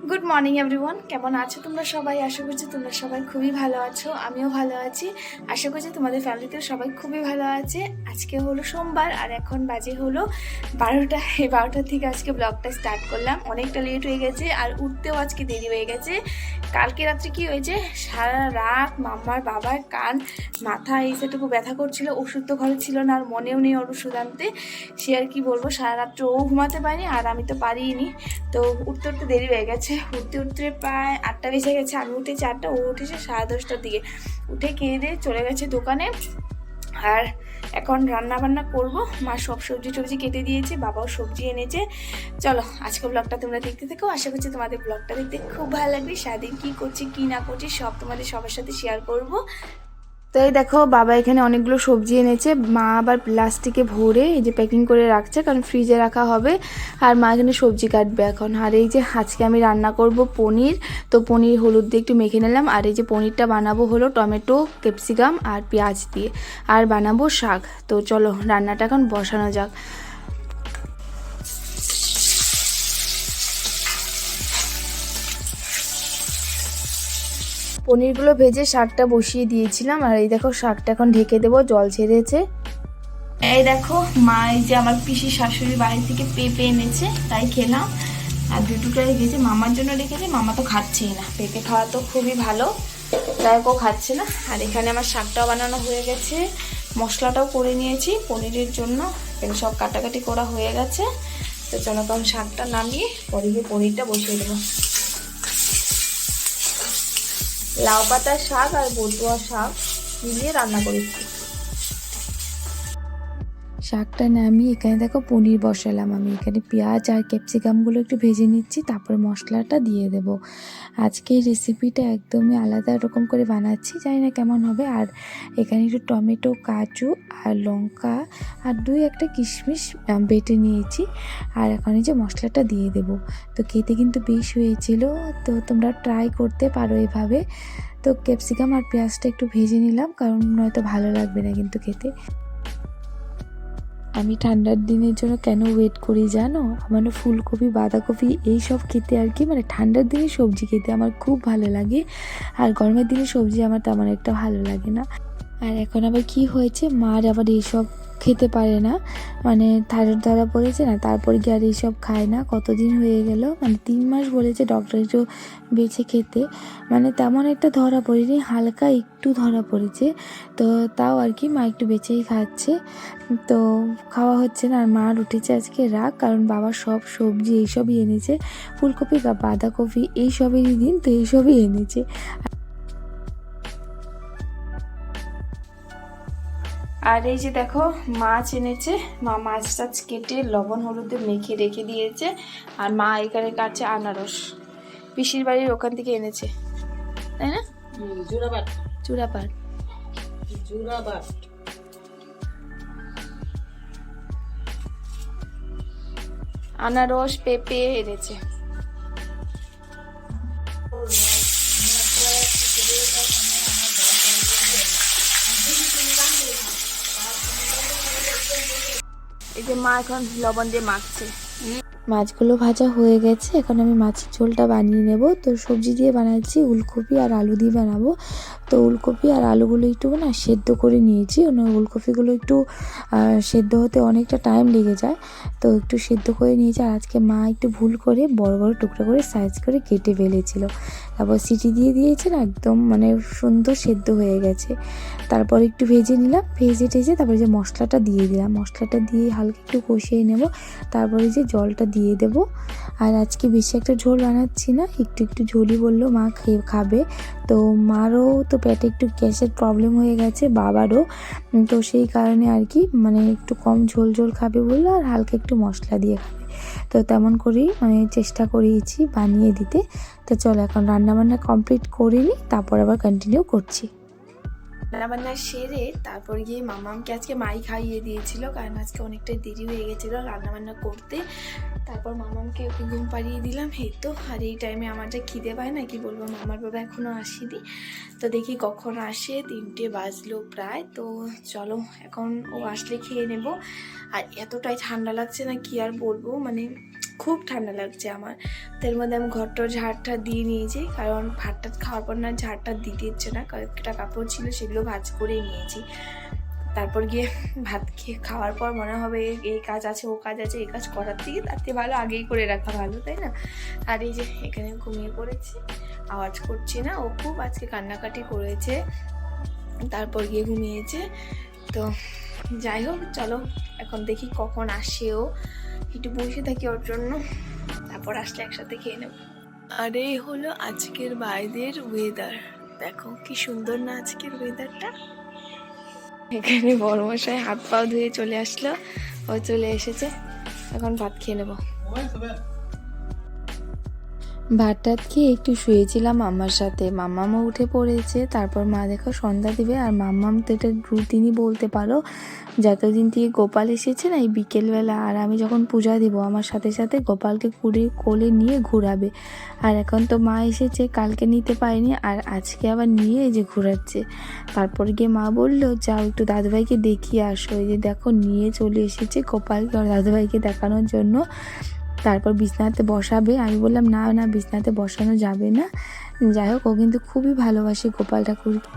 Good morning everyone, কেমন আছো তোমরা সবাই? আশা করছি তোমরা সবাই খুবই ভালো আছো, আমিও ভালো আছি। আশা করছি তোমাদের ফ্যামিলিতেও সবাই খুবই ভালো আছে। আজকে হলো সোমবার আর এখন বাজে হলো 12টা। এই 12টার থেকে আজকে ব্লগটা স্টার্ট করলাম। অনেকটা লেট হয়ে গেছে আর উঠতেও আজকে দেরি হয়ে গেছে। কালকে রাত্রে কি হয়েছে, সারা রাত মাম্মার বাবার কান মাথা এইসবটুকু ব্যথা করছিল, ওষুধ তো ঘরে ছিল না আর মনেও নেই ওর ওষুধ আনতে। সে আর কি বলবো, সারা রাত্রে ও ঘুমাতে পারিনি আর আমি তো পারিনি। তো উঠতে উঠতে দেরি হয়ে গেছে, উঠতে উঠতে প্রায় 8টা বেজে গেছে। আমি উঠেছি 8টা, ও উঠেছে 10:30টার দিকে। উঠে খেয়ে দিয়ে চলে গেছে দোকানে। আর এখন রান্না বান্না করবো। মা সব সবজি টবজি কেটে দিয়েছে, বাবাও সবজি এনেছে। চলো আজকে ব্লগটা তোমরা দেখতে থেকো। আশা করছি তোমাদের ব্লগটা দেখতে খুব ভালো লাগবে। সারাদিন কী করছি কী না করছি সব তোমাদের সবার সাথে শেয়ার করবো। তো এই দেখো, বাবা এখানে অনেকগুলো সবজি এনেছে। মা আবার প্লাস্টিকে ভরে এই যে প্যাকিং করে রাখছে, কারণ ফ্রিজে রাখা হবে। আর মা এখানে সবজি কাটবে এখন। আর এই যে আজকে আমি রান্না করব পনির। তো পনির হলুদ দিয়ে একটু মেখে নিলাম। আর এই যে পনিরটা বানাবো হলো টমেটো, ক্যাপসিকাম আর পেঁয়াজ দিয়ে। আর বানাবো শাক। তো চলো রান্নাটা এখন বসানো যাক। পনিরগুলো ভেজে শাকটা বসিয়ে দিয়েছিলাম। আর এই দেখো শাকটা এখন ঢেকে দেবো, জল ছেড়েছে। এই দেখো মা এই যে আমার পিসি শাশুড়ি বাড়ি থেকে পেঁপে এনেছে, তাই খেলাম। আর দুটুকরাই রেখেছে, মামার জন্য রেখেছে। মামা তো খাচ্ছেই না, পেঁপে খাওয়া তো খুবই ভালো, তাই ও খাচ্ছে না। আর এখানে আমার শাকটাও বানানো হয়ে গেছে, মশলাটাও করে নিয়েছি পনিরের জন্য। এখানে সব কাটাকাটি করা হয়ে গেছে। তো চলো তখন শাকটা নামিয়ে পরে গিয়ে পনিরটা বসিয়ে দেবো। লাউ পাতার শাক আর বটুয়া শাক মিলিয়ে রান্না করেছি। শাকটা নামিয়ে এখানে দেখো পনির বসালাম আমি। এখানে পেঁয়াজ আর ক্যাপসিকামগুলো একটু ভেজে নিচ্ছি, তারপরে মশলাটা দিয়ে দেব। আজকে এই রেসিপিটা একদমই আলাদা রকম করে বানাচ্ছি, জানি না কেমন হবে। আর এখানে একটু টমেটো, কাজু আর লঙ্কা আর 2-1টা কিশমিশ বেটে নিয়েছি। আর এখন এই যে মশলাটা দিয়ে দেব। তো খেতে কিন্তু বেশ হয়েছিল, তো তোমরা ট্রাই করতে পারো এভাবে। তো ক্যাপসিকাম আর পেঁয়াজটা একটু ভেজে নিলাম, কারণ নয়তো ভালো লাগবে না কিন্তু খেতে। আমি ঠান্ডার দিনের জন্য কেন ওয়েট করি জানো? আমার ফুলকপি, বাঁধাকপি এইসব খেতে আর কি, মানে ঠান্ডার দিনে সবজি খেতে আমার খুব ভালো লাগে। আর গরমের দিনে সবজি আমার তেমন একটা ভালো লাগে না। আর এখন আবার কি হয়েছে, মার আবার এইসব খেতে পারে না, মানে থাইরয়েড ধরা পড়েছে না, তারপরে কি আর এইসব খায় না। কতদিন হয়ে গেল, মানে 3 মাস বলেছে ডক্টর একটু বেছে খেতে। মানে তেমন একটা ধরা পড়েনি, হালকা একটু ধরা পড়েছে। তো তাও আর কি মা একটু বেঁচেই খাচ্ছে। তো খাওয়া হচ্ছে না। আর মার উঠেছে আজকে রাগ, কারণ বাবা সব সবজি এইসবই এনেছে, ফুলকপি বাঁধাকপি এইসবেরই দিন, তো এইসবই এনেছে। আর এই যে দেখো মাছ এনেছে, মা মাছ টাছ কেটে লবণ হলুদে মেখে রেখে দিয়েছে। আর মা এখানে কাটছে আনারস, পিসির বাড়ির ওখান থেকে এনেছে, তাই না? চুরাপাট। আনারস, পেঁপে এনেছে। এই যে মা এখন লবণ দিয়ে মাখছে। মাছগুলো ভাজা হয়ে গেছে, এখন আমি মাছের ঝোলটা বানিয়ে নেব। তো সবজি দিয়ে বানাচ্ছি, উলকপি আর আলু দিয়ে বানাবো। তো উলকপি আর আলুগুলো একটু না সেদ্ধ করে নিয়েছি। উলকপিগুলো একটু সেদ্ধ হতে অনেকটা টাইম লেগে যায়, তো একটু সেদ্ধ করে নিয়েছি। আর আজকে মা একটু ভুল করে বড় বড় টুকরো করে সাইজ করে কেটে ফেলেছিল, তারপর সিটি দিয়ে দিয়েছে না, একদম মানে সুন্দর সেদ্ধ হয়ে গেছে। তারপর একটু ভেজে নিলাম, ভেজে টেজে তারপরে যে মশলাটা দিয়ে দিলাম, মশলাটা দিয়ে হালকা একটু কষিয়ে নেব। তারপরে যে জলটা দিয়ে দেব। আর আজকে বেশি একটা ঝোল বানাচ্ছি না, একটু একটু ঝোলই বললো মা খাবে। তো মারও তো পেটে একটু গ্যাসের প্রবলেম হয়ে গেছে, বাবারও। তো সেই কারণে আর কি মানে একটু কম ঝোল ঝোল খাবে বললো, আর হালকা একটু মশলা দিয়ে খাবে। তো তেমন করেই মানে চেষ্টা করেছি বানিয়ে দিতে। তো চলো এখন রান্নাবান্না কমপ্লিট করে নিই, তারপর আবার কন্টিনিউ করছি। রান্নাবান্না সেরে তারপর গিয়ে মামামকে আজকে মাই খাইয়ে দিয়েছিল, কারণ আজকে অনেকটাই দেরি হয়ে গেছিলো রান্নাবান্না করতে। তারপর মামামকে ওকে ঘুম পাড়িয়ে দিলাম। এই তো, আর এই টাইমে আমার যা খিদে পায় না কি বলবো, মামার বাবা এখনও আসেনি। তো দেখি কখন আসে, 3টে বাজলো প্রায়। তো চলো এখন ও আসলে খেয়ে নেব। আর এতটাই ঠান্ডা লাগছে না কি আর বলবো, মানে খুব ঠান্ডা লাগছে আমার। তার মধ্যে আমি ঘরটার ঝাড়টা দিয়ে নিয়েছি, কারণ ভাতটা খাওয়ার পর না ঝাড়টা দিতে ইচ্ছে না, কয়েকটা কাপড় ছিল সেগুলো ভাঁজ করে নিয়েছি। তারপর গিয়ে ভাত খেয়ে খাওয়ার পর মনে হবে এই কাজ আছে ও কাজ আছে, এই কাজ করার থেকে তার থেকে ভালো আগেই করে রাখা ভালো, তাই না? আর এই যে এখানে ঘুমিয়ে পড়েছি, আওয়াজ করছি না। ও খুব আজকে কান্নাকাটি করেছে, তারপর গিয়ে ঘুমিয়েছে। তো যাই হোক, চলো এখন দেখি কখন আসে ও, একটু বসে থাকি ওর জন্য, তারপর আসলে একসাথে খেয়ে নেব। আর এই হলো আজকের বাইরের ওয়েদার, দেখো কি সুন্দর না আজকের ওয়েদারটা। এখানে বড় মশাই হাত পাও ধুয়ে চলে আসলো, ও চলে এসেছে, এখন ভাত খেয়ে নেবো। ভাত টাত খেয়ে একটু শুয়েছিলাম মাম্মার সাথে, মাম্মামও উঠে পড়েছে। তারপর মা দেখো সন্ধ্যা দিবে, আর মাম্মাম তো এটা রুটিনই বলতে পারো, যতদিন থেকে গোপাল এসেছে না এই বিকেলবেলা আর আমি যখন পূজা দিব আমার সাথে সাথে গোপালকে কোলে নিয়ে ঘোরাবে। আর এখন তো মা এসেছে, কালকে নিতে পারেনি আর আজকে আবার নিয়ে এই যে ঘোরাচ্ছে। তারপর গিয়ে মা বললো যাও একটু দাদুভাইকে দেখিয়ে আসো, এই যে দেখো নিয়ে চলে এসেছে গোপালকে ওর দাদুভাইকে দেখানোর জন্য। তারপর বিছনাতে বসাবে, আমি বললাম না না বিছনাতে বসানো যাবে না। যাই হোক, ও কিন্তু খুবই ভালোবাসে গোপাল ঠাকুরকে।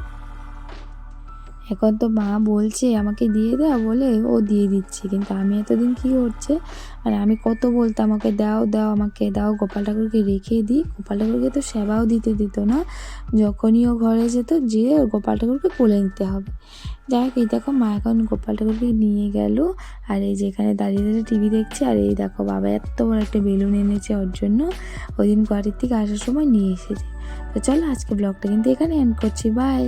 এখন তো মা বলছে আমাকে দিয়ে দাও বলে ও দিয়ে দিচ্ছে, কিন্তু আমি এতদিন কী করছে, মানে আমি কত বলতাম আমাকে দাও দাও আমাকে দাও, গোপাল ঠাকুরকে রেখে দিই। গোপাল ঠাকুরকে তো সেবাও দিতে দিত না, যখনই ও ঘরে যেত যেয়ে গোপাল ঠাকুরকে কোলে নিতে হবে। যাই হোক, এই দেখো মা এখন গোপাল ঠাকুরকে নিয়ে গেল, আর এই যে এখানে দাঁড়িয়ে দাঁড়িয়ে টিভি দেখছে। আর এই দেখো বাবা এত বড় একটা বেলুন এনেছে ওর জন্য, ওই দিন বাড়ির থেকে আসার সময় নিয়ে এসেছে। তো চলো আজকে ব্লগটা কিন্তু এখানে এন্ড করছি, বাই।